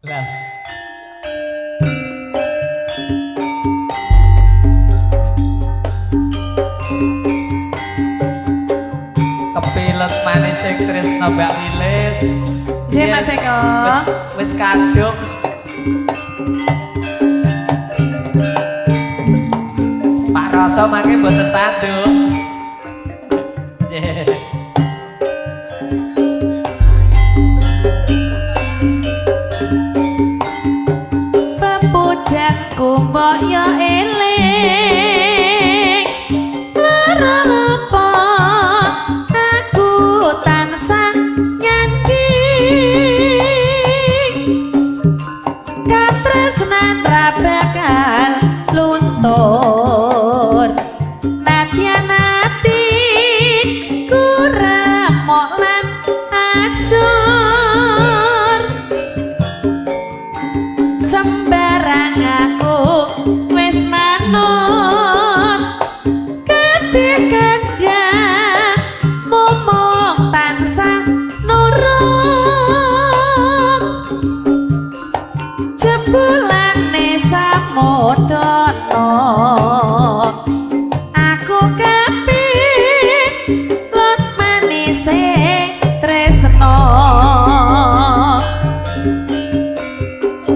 Lah. Kepilet manis sing tresno Mbak Lilis. Nggih Mas Eko. Wis kadung. Pak Rasa mangke mboten tanduk. Nggih. Pepujanku mbok yo eling lara lepo aku tansah nyandi katresnan ra bakal luntur nadyan ati kuramok lan acur sembarang aku wis manut ketikanda momong tansah nurut jebulane samodono aku kepilut manise tresno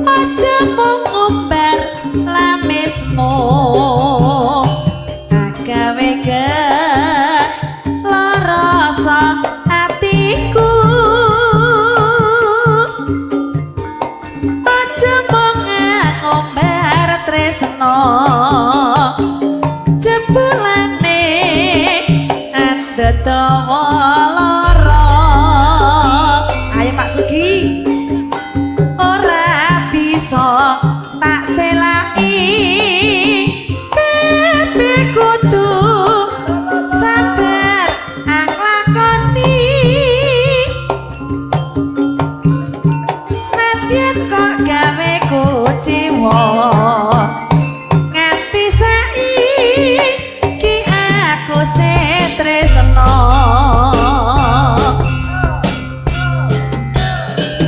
aja mung ngumbar lamismu agawe rasa atiku aja mung ngumbar tresno jebulane andetawa lara ayo Pak Sugi ora bisa tak selai tapi kudu sabar nglakoni nadyan kok gawe kuciwa nganti saiki aku tresno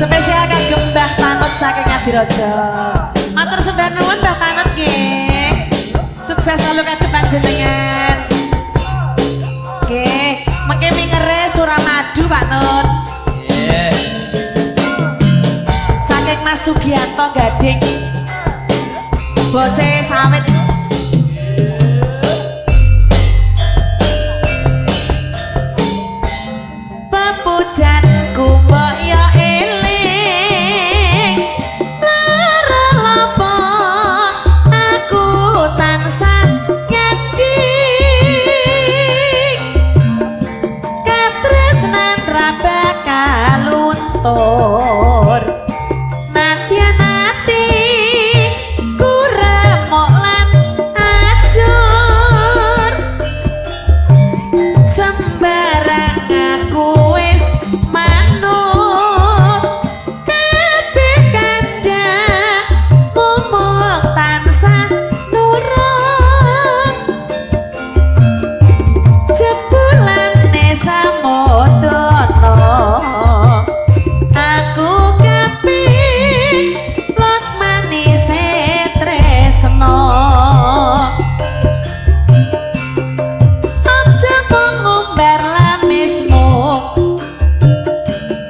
spesial kagem Mbah Panut saking Ngadirojo. Matur sembah nuwun Mbah Panut nggih. Sukses selalu kagem panjenengan. Nggih, mengke mingere Suramadu Pak Nut. Nggih. Saking Mas Sugianto Gading. Bose sawit. Pepujanku mbok yo eling lara lapo aku tansah nyadi katresnan ra bakal luntur nadyan ati kuramok lan acur sembarang aku wis manut ketikanda momong tansah nurut jebulane samodono aku kepilut manise tresno aja mung ngumbar lamismu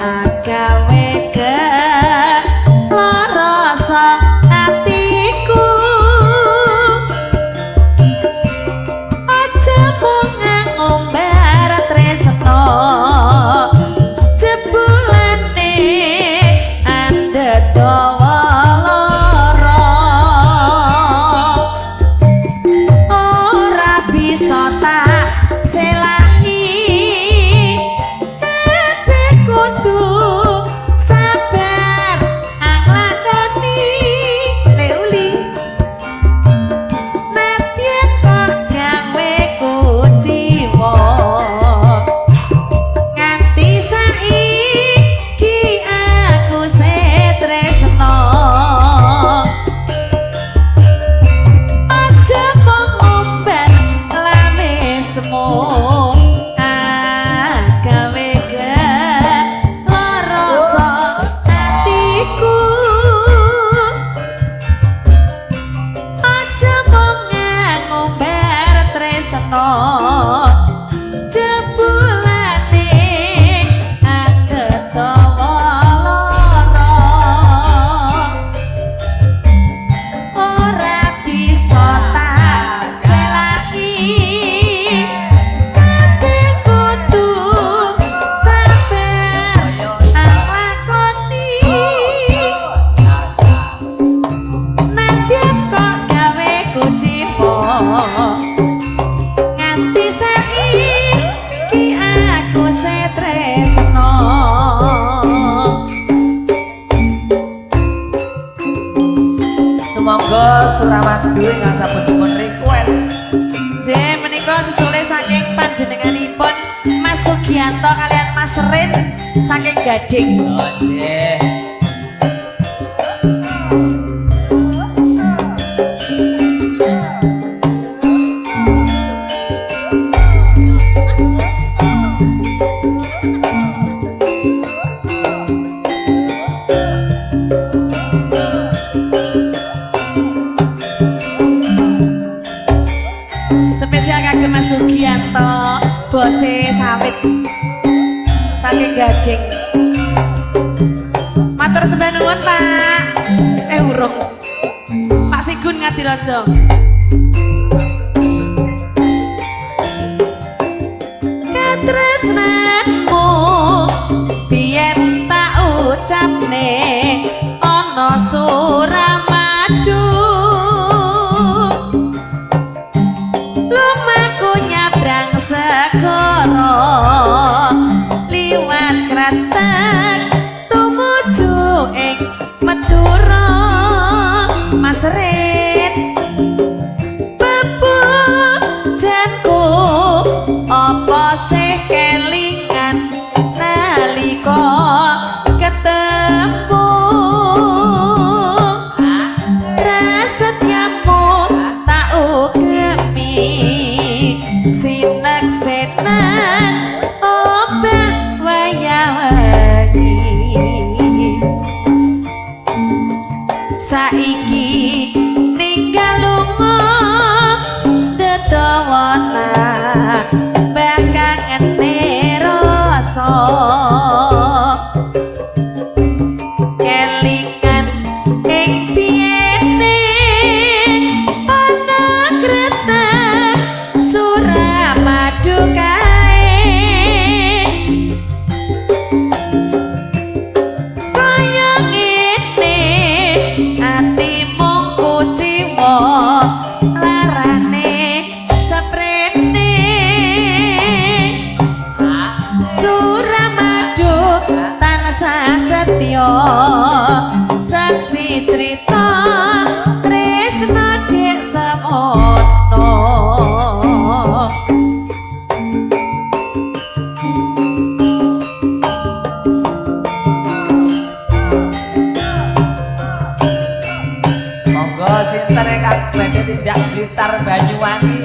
agawe rasa atiku aja mung ngumbar tresno jebulane andetawa lara ora bisa tak selai kabeh kudu sabar nglakoni leuli nadyan kok gawe kuciwa nganti saiki aku tresno monggo Suramadu ingkang sampun dipun request. J menika susule saking panjenenganipun Mas Sugianto kalian Mas Rin saking Gading. Oh nggih. Spesial kagem Mas Sugianto, bose sawit saking Gading. Matur sembah nuwun Pak. Urung. Pak Sigun Ngadirojo. Katresnanmu biyen tak ucapne ana Suramadu. Segara liwat kreteg tumuju ing Madura. Mas Rin bebujanku apa sih kelingan nalika ketemu prasetyamu tak ugemi sinek senan obah wayawangi saiki ninggal lunga dedawana bakangene rasa kelingan ing biyene ana kreteg Suramadu kae kaya ngene atimu kuciwa larane seprene Suramadu tansah setya saksi cerita tresna dek semono. Monggo sinten ingkang badhe tindak Blitar Banyuwangi.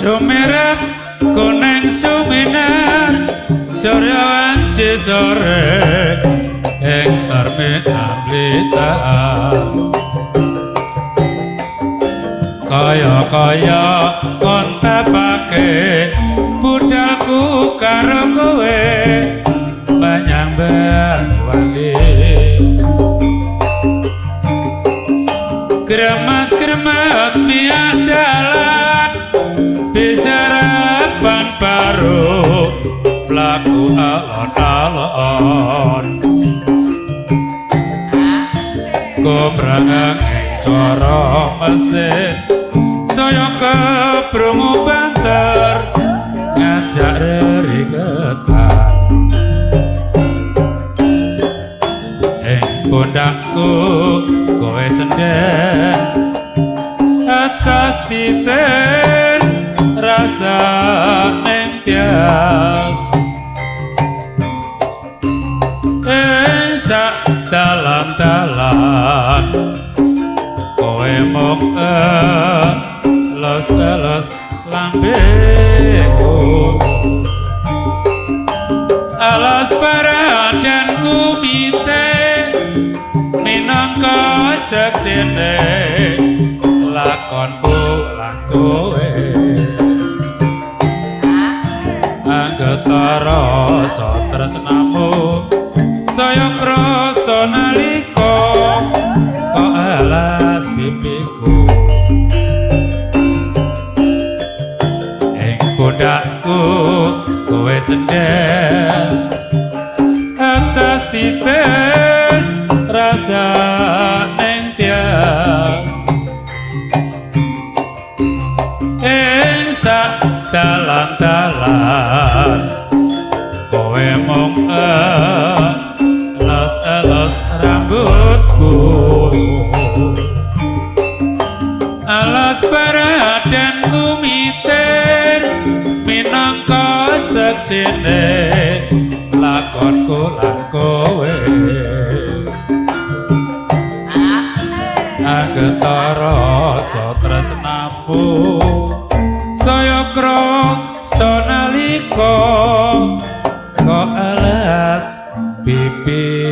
Sumirat kuning suminar Surya wanci sore ing tarmit Blitar kaya-kaya kontepake budalku karo kowe menyang Banyuwangi gremet-gremet miyak dalan bisarapan baru pelaku alon-alon kumrangang ing swara mesin saya keprungu banter ngajak reriketan ing pundakku kowe senden atas titis rasa ning tias sak dalam-dalam kowe mung los lambeku alas paradan kumite minangka seksine lakonku lan kowe Agetara tresnamu saya krasa nalika kok alas pipiku ing pundakku kowe sendiri atas titis rasa ning tiang ing sak dalan-dalan kowe mung elos rambutku alas paradanku mitir minangka seksine lakonku lan kowe agetara tresnamu saya krasa nalika kok alas pipiku.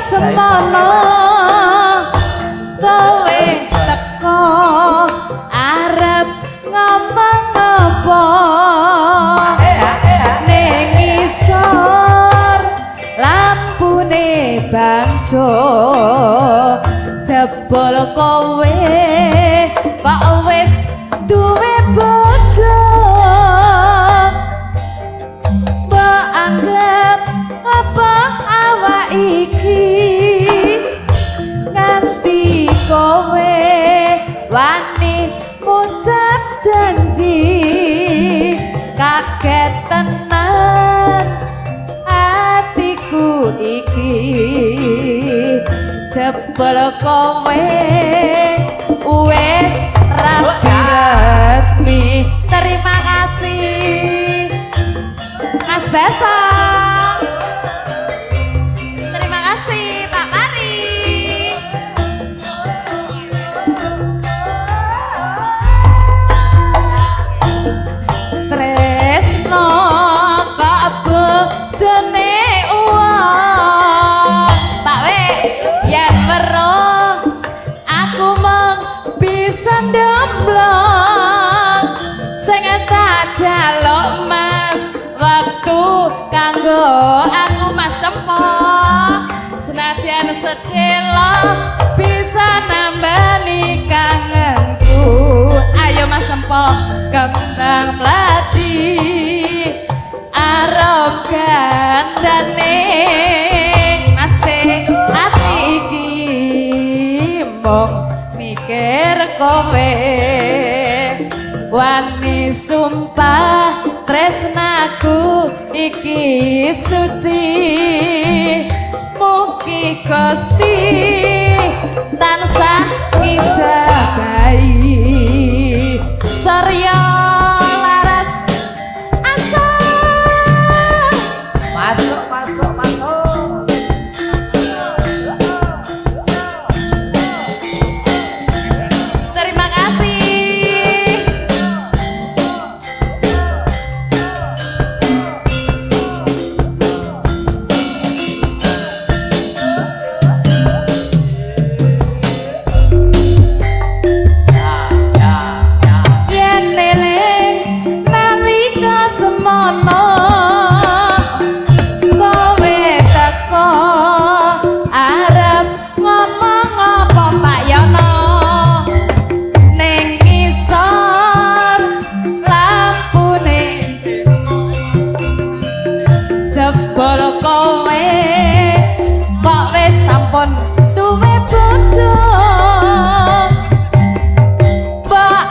Semono kowe teko arep ngomong apa ning isor lampune bangjo jebol kowe kok wis duwe bojo mbok anggap apa awak iki nganti kowe wani ngucap janji kaget tenan atiku iki jebol kowe wis rapi resmi. Terima kasih Mas Besok. Terima kasih Pak Mari. Tresno kok bojone uang Pak We yen weruh aku mung bisa ndemblong sing tak jaluk Mas waktu kanggo aku Mas Cempok senadyan sedelo bisa nambani kangenku. Ayo Mas Cempok kembang mladi arom gandane Mas B ati iki mung mikir kowe wani sumpah tresnaku iki suci mugi Gusti tansah ngijabahi sarya laras asa. Masuk terima kasih. Sampun duwe bojo mbok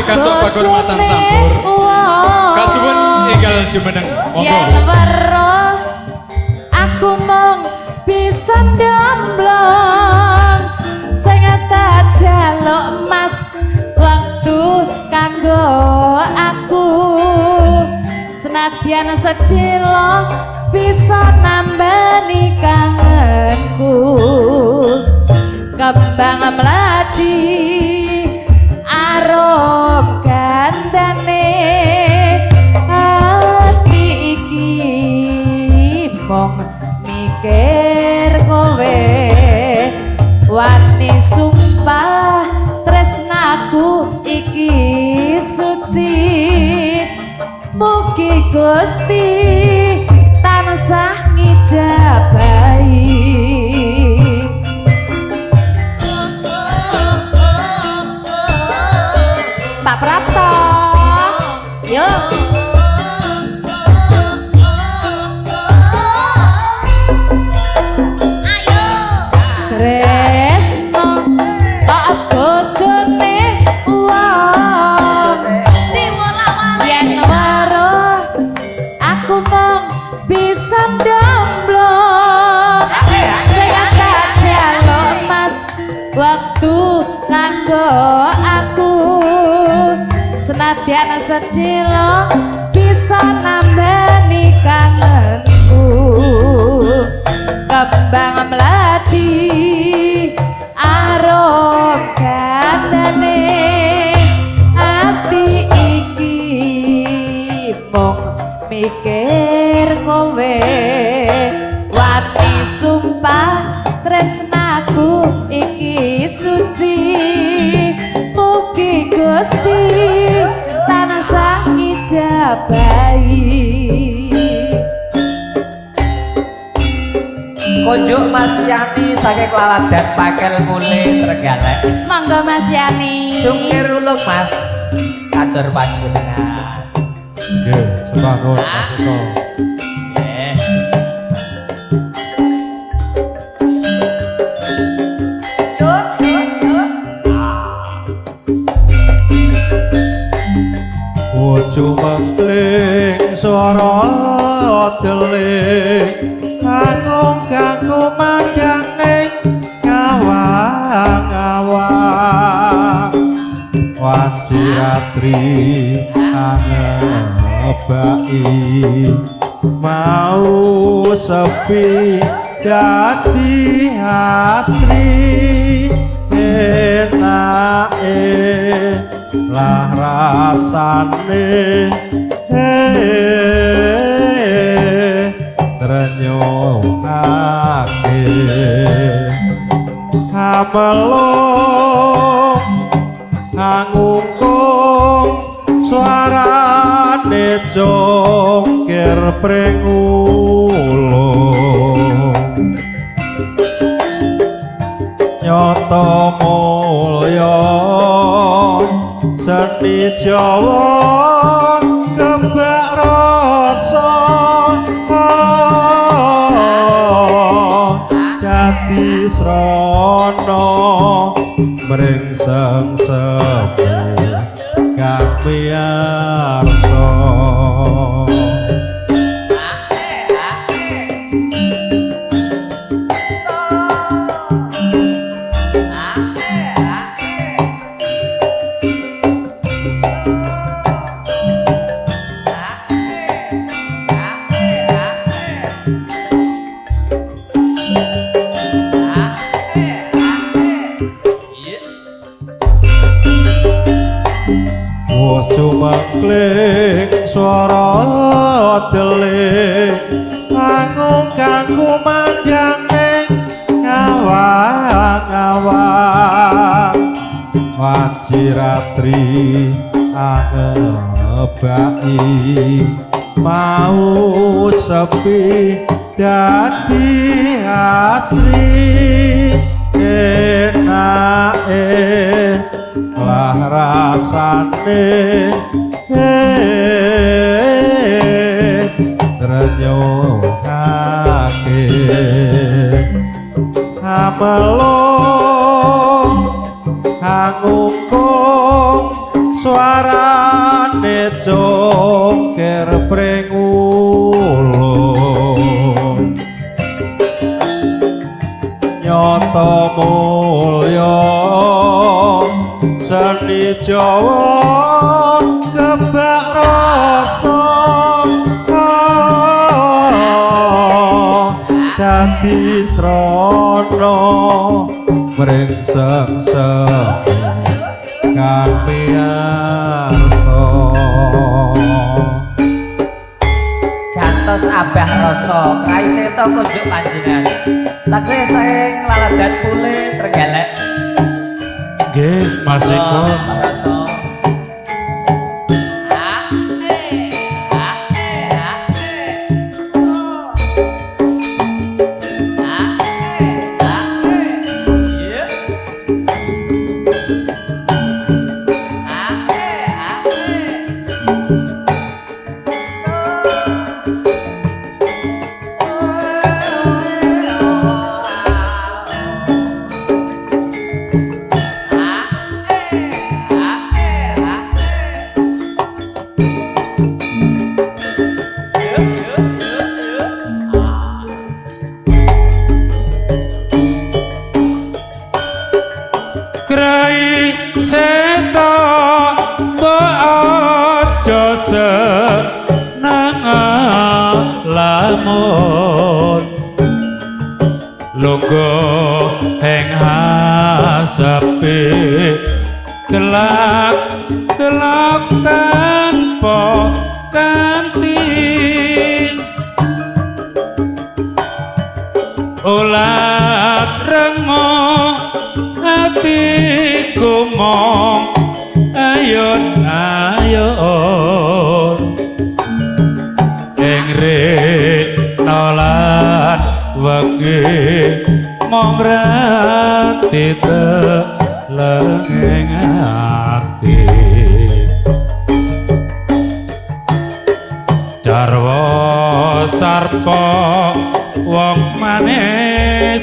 kantuk bakul matang sampur. Kasuwun enggal jumeneng. Yen weruh aku mung bisa ndamblong sing tak jaluk Mas waktu kanggo aku senadyan sedelo bisa nambani kangenku kembang mladi arom gandane ati iki mung mikir kowe wani sumpah tresnaku iki suci mugi Gusti tansah ngijabahi Pak Prapto yuk senadyan sedelo bisa nambani kangenku kembang mladi arom gandane ati iki mung mikir kowe wati sumpah tresnaku iki suci mugi Gusti tansah ngijabahi Konjuk Mas Yani saking Laladan Pakel Mule Trenggalek. monggo Mas Yani Jungkir ulung Mas katur panjenengan. Nggih, semangat Mas Eko. Nggih. Cuma kling suara deling Agung kanggo mandang ning ngawang-ngawang Wanci ratri angebaki Mau sepi dadi asri enake lah rasane trenyokake kamelong ngungkung suarane jongkir prengulung nyoto mulya seni Jawa kebak rasa dadi srana mrengseng sepi kang piyarsa kling swara deling angung kanggo mandang ning ngawang-ngawang wanci ratri angebaki mau sepi dadi asri enake lah rasane trenyokake amelong ngungkung suarane congker prengulung nyoto mulya seni Jawa kebak rasa dadi srana mrengseng kang miyarsa gantos abah rasa Rai Seto kunjuk panjenengan taksih saeng laladan pule Trenggalek Nggih Mas Eko rasa Rai Seto aja seneng lamun lungguh ing hasepe kelak tanpa kanthi ulat remuk hatiku mong ayun ing rikna lan wengi mong rati teleng ati jarwa sarpa wong manis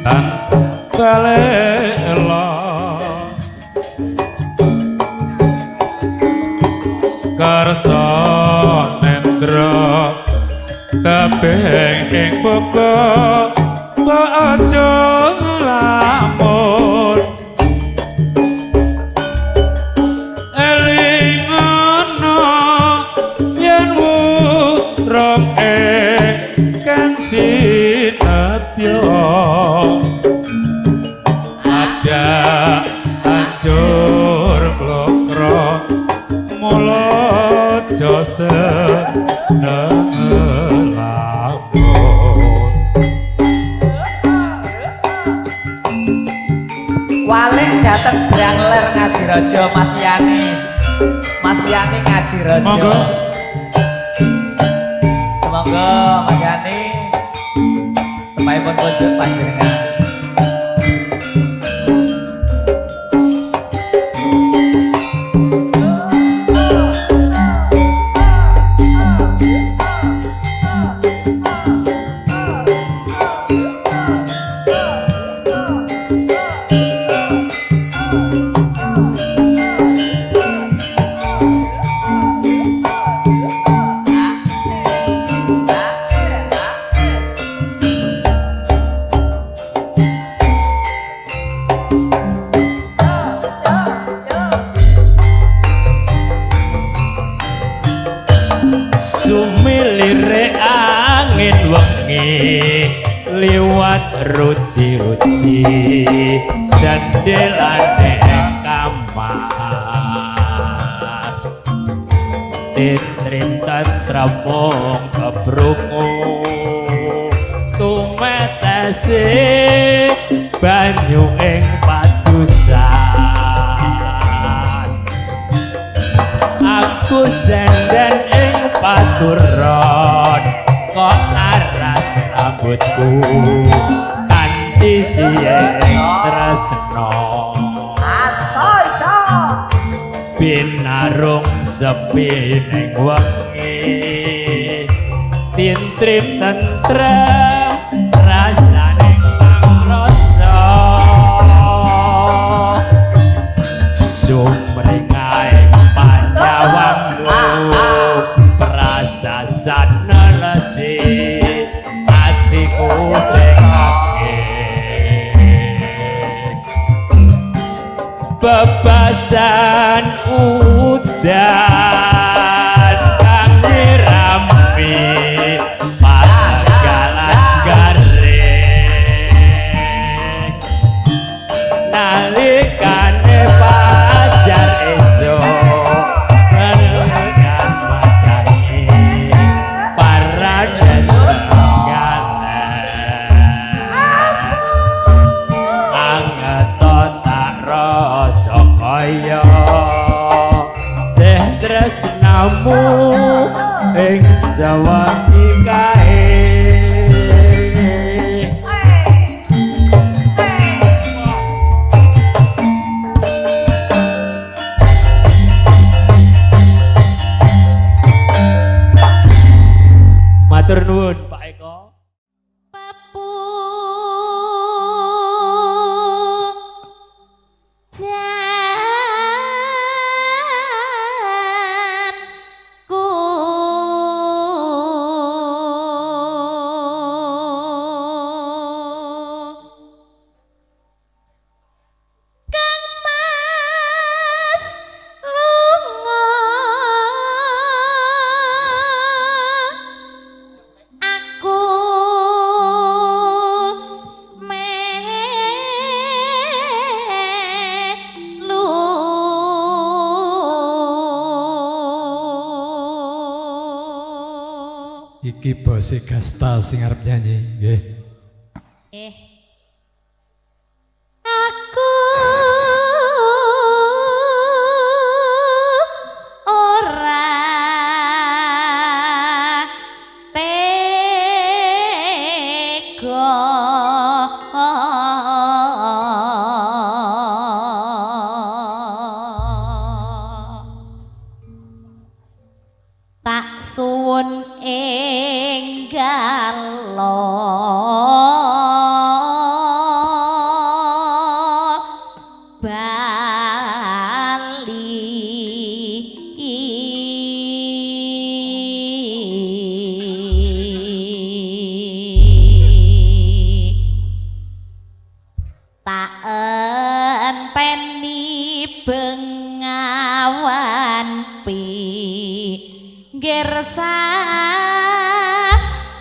lan balela karsa nendra kabeh ing pokok aja lamun eling ana yen wurung kang sinetya ada anjur blokro mulo jose Walik dateng Brangler Ngadirojo Mas Yani Ngadirojo Monggo. Semoga Mas Yani tepaipun kunjuk panjenengan sumilire angin wengi liwat ruci-ruci jandelane kamar titrim tantramong kebrungu tumetese banyu ing padusan aku senden ing paturon kok aras rambutku kanthi siyeng tresno asoico binarung sepi ning wengi tintrim tentrem rasane rasa sumringahing bebasan udan kang nyirampi pagalan garing nalikane fajar esuk menekan matani para kaya seh tresnamu ing sawangi kae matur nuwun Pak Eko. Iki bose Gasta sing arep nyanyi nggih. Aku ora tega tak suwun enggal tak enteni bengawan pi gersa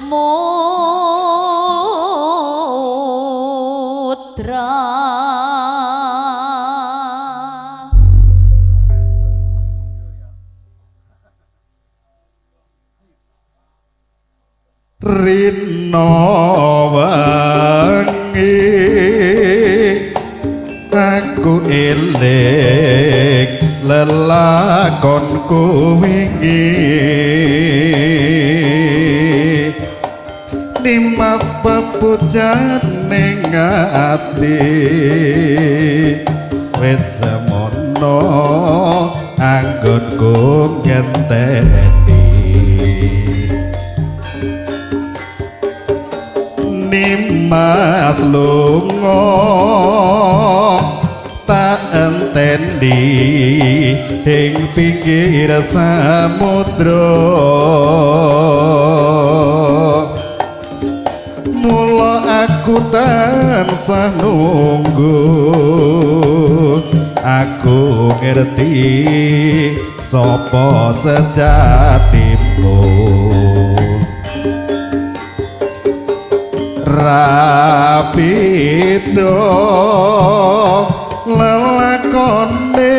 mudra Rino wangi aku eling lelakonku wingi Dimas pepujan ning ati wit semono anggonku ngenteni Dimas lunga tak enteni ing pinggir samudra mula aku tansah nunggu aku ngerti sapa sejatimu rapido lelakone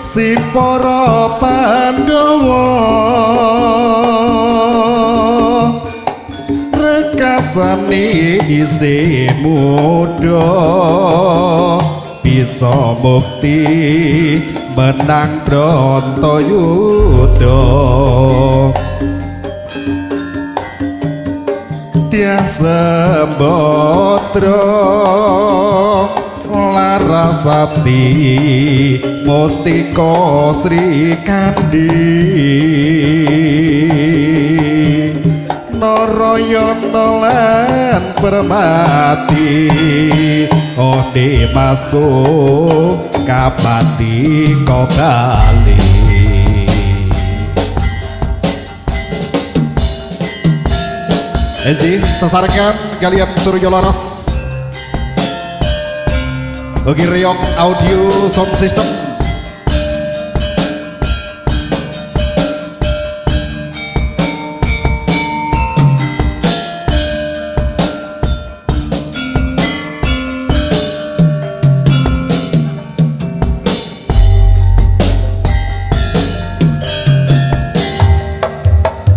si para Pandhawa rekasane isi muda bisa mukti menang Bratayuda Tiasa Sembadra Larasati Mustika Srikandi Narayana lan Permati Ode Masku Kapati Kokali Enji sesarkan kalian Surya Laras Gireok Audio Sound System.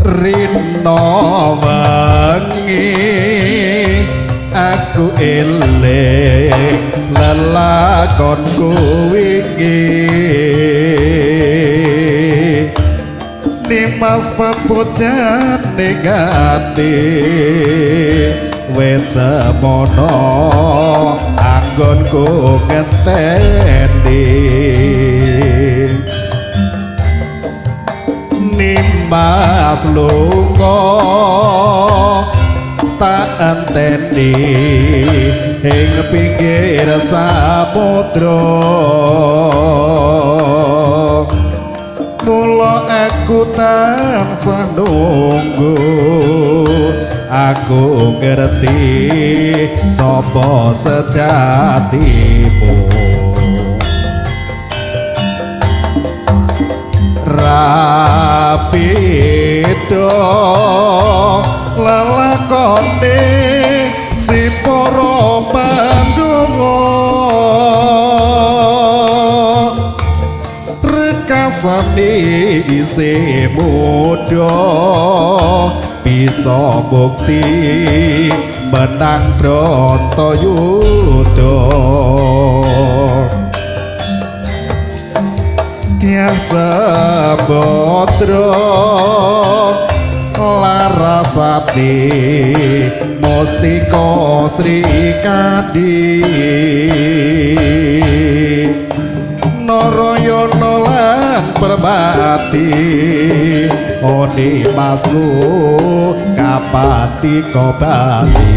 Rino wengi aku eling lelakonku wingi Dimas pepujan ning ati wit semono anggonku ngenteni Nimas lunga tak enteni ing pinggir samudra mula aku tansah nunggu aku ngerti sapa sejatimu Rapido lelakone si para Pandhawa rekasane isih muda bisa bukti menang Bratayuda Tiasa Batra Larasati Mustika Srikandi Narayana lan Permati Oni Masku Kapati Kobati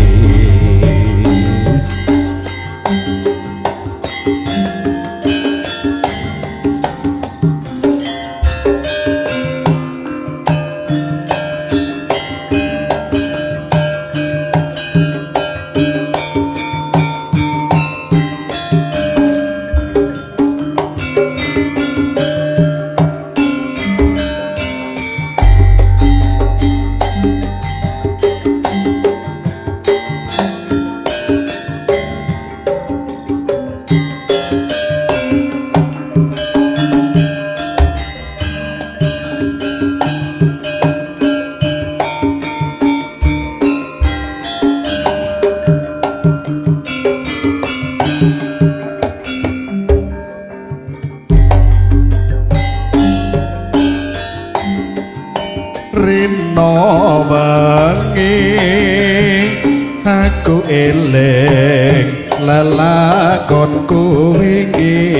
Rino wengi aku eling lelakonku wingi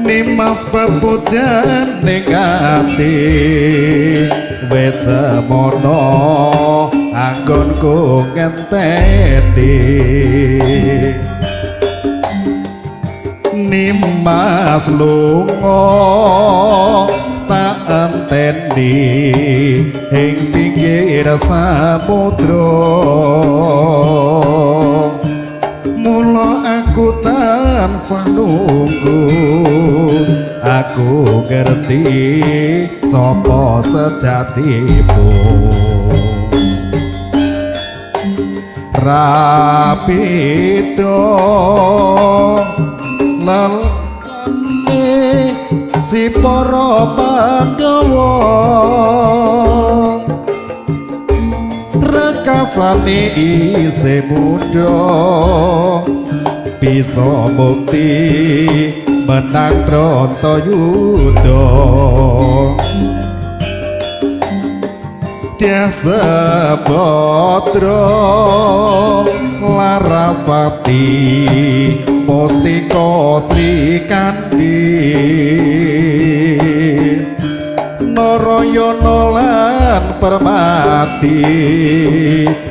Nimas pepujan ning ati wit semono anggonku ngenteni Nimas lunga tak enteni ing pinggir samudra mula aku tansah nunggu aku ngerti sapa sejatimu Rapido lelakone si para Pandhawa rekasane isih muda bisa bukti menang Bratayuda Tiasa Batra Larasati Mustika Srikandi Narayana lan Permati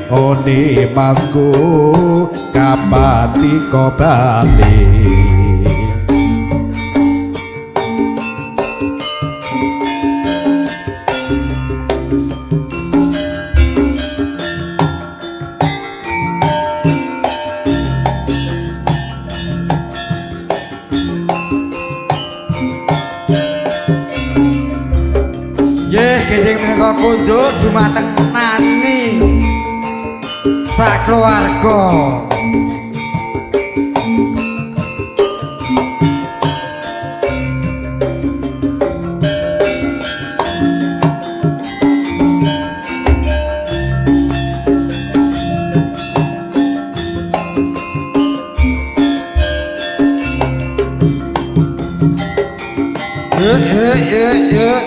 Oni Masku Kapati Kobati mengko kunjuk dumateng nani sak keluarga. Yuk.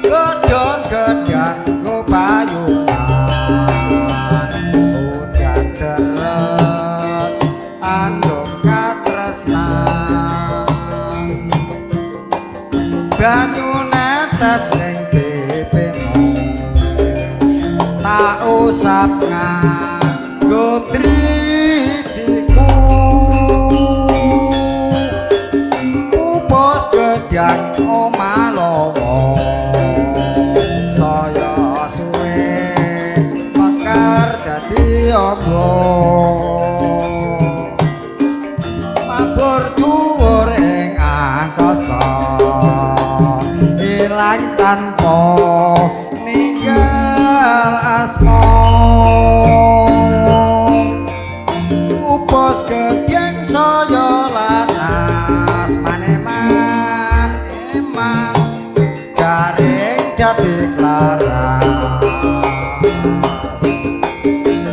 Godhong gedang go payungan, udan deres andung katresnan. Banyu netes ning pipimu, tak usap nganggo trijiku. Upos gedang omah lawa, saya suwe mekar dadi amba. Mabur dhuwur ing angkasa, ilang tanpa ninggal asma. Upos gedang saya lanas maneman iman garing dadi klaras.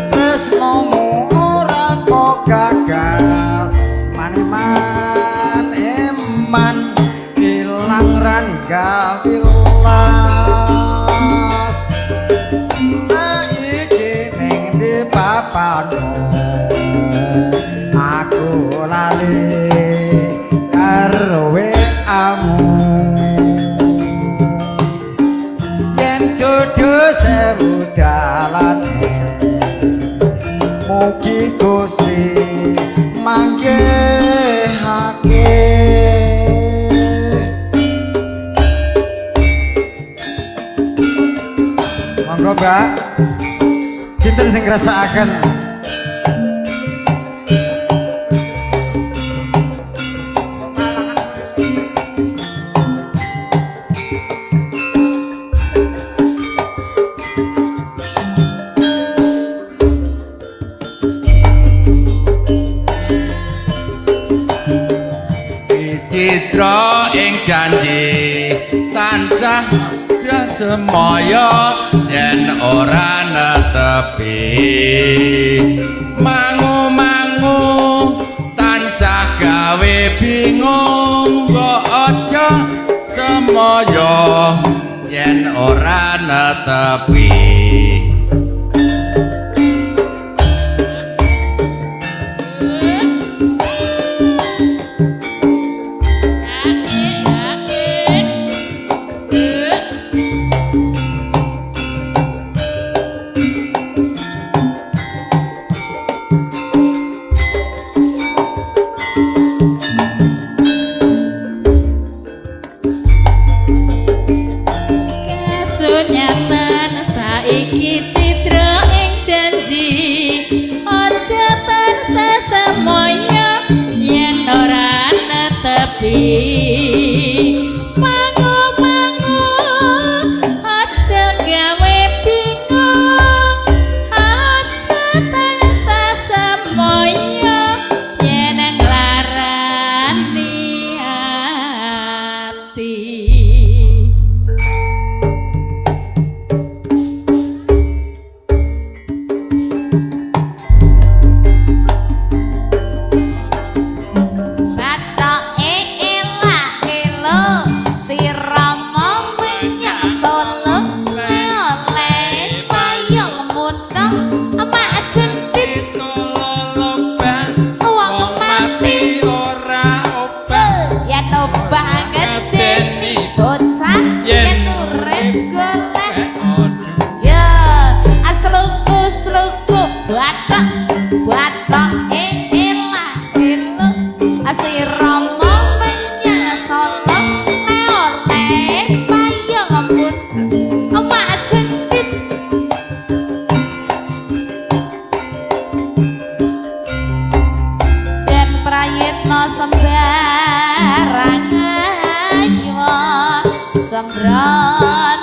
Tresnomu ora kok gagas maneman iman ilang ra ninggal tilas. Saiki ning ndi papanmu aku lali karo WA-mu. Yen jodoh sewu dalane, mugi Gusti manggihake. Monggo Mbak, sinten sing ngrasakaken? Citra ing janji tansah semaya yen ora netepi. Mangu-mangu tansah gawe bingung, kok aja semaya yen ora netepi. Kesunyapan saiki citra ing janji, aja tansah semoyo yen ora netepi. Mangu-mangu aja gawe bingung, aja tansah semoyo yen nglarani ati. Bathok elah elo asirama menyasala oleh payung ampun omak jentit dan prayitna sembarangan Sambran